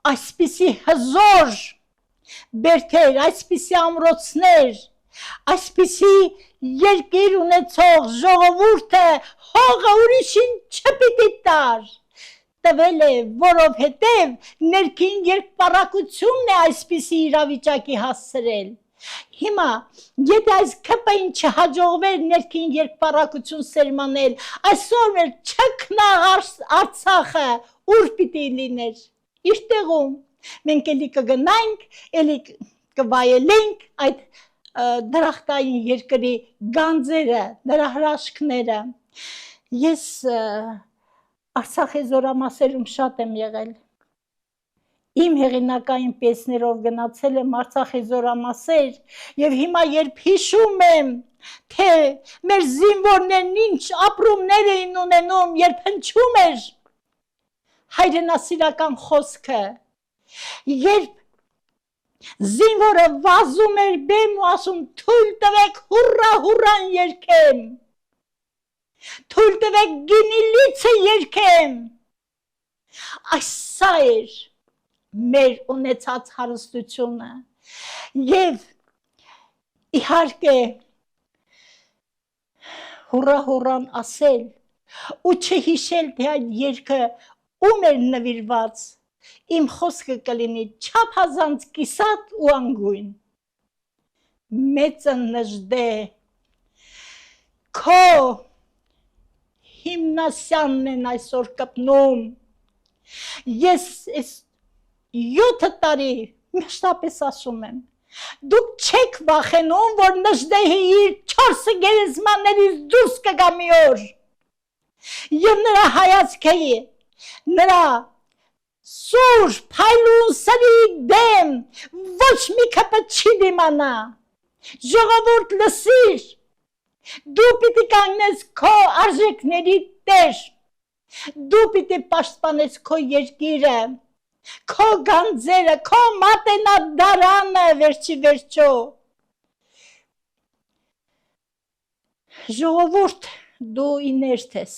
այսպիսի հզոր բերքեր, այսպիսի ամրոցներ, այսպիսի երկիր ունեցող ժողովուրդը հողը ուրիշին չպիտի տար, տվել է, որովհետև ներքին երկպառակությունն է այսպիսի իրավիճակի հասցրել։ Հիմա, եթե այս ԿՊ-ին չհաջողվեր ներքին երկպառակություն սերմանել, այսօր մեր չքնաղ Արցախը ուր պիտի լիներ, իր տեղում, մենք էլի կգնայինք, էլի կվայելենք այդ դրախտային երկրի գանձերը, նրա հրաշքները։ Ես Արցախի զորամասերում շատ եմ եղել, իմ հեղինակային պիեսներով գնացել եմ Արցախի զորամասեր և հիմա երբ հիշում եմ, թե մեր զինվորներն ինչ ապրումներ էին ունենում, երբ հնչում էր հայրենասիրական խոսքը, երբ զինվորը վազում էր բեմ ու ասում թույլ տվեք հուռա հուռան երգեմ, թույլ տվեք գինի լիցը երգեմ, այս սա էր մեր ունեցած հարստությունը և իհարկե հուռա հուռան ասել ու չհիշել, թե այդ երգը ում էր նվիրված, իմ խոսքը կլինի չափազանց կիսատ ու անգույն։ Մեծը նժդե, քո հիմնասյանն են այսօր կպնում, ես 7 տարի մշտապես ասում եմ, դուք չեք վախենում, որ նժդեհի իր 4 գերեզմաններից դուրս կգա մի օր և նրա հայացքը, նրա սուրբ փայլուն սրի դեմ ոչ մի ԿՊ չի դիմանա, ժողովուրդ լսիր, դու պիտի կանգնես քո արժեքների տեր, դու պիտի պաշտպանես քո երկիրը, քո գանձերը, քո մատենադարանը վերջի վերջո։ Ժողովուրդ, դու իներտ ես։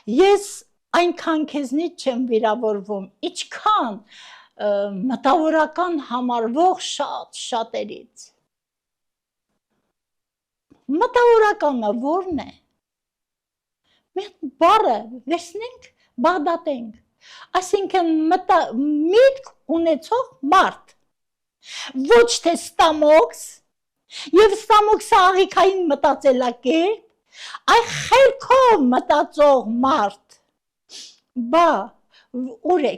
Ես այնքան քեզնից չեմ վիրավորվում, ինչքան մտավորական համարվող շատերից։ Մտավորականը որն է։ Մենք բառը վերցնենք, բաղդատենք, այսինքն միտք ունեցող մարդ, ոչ թե ստամոքս, և ստամոքսը աղիքային մտածելակերպ, այ խելքով մտածող մարդ, բա ուր եք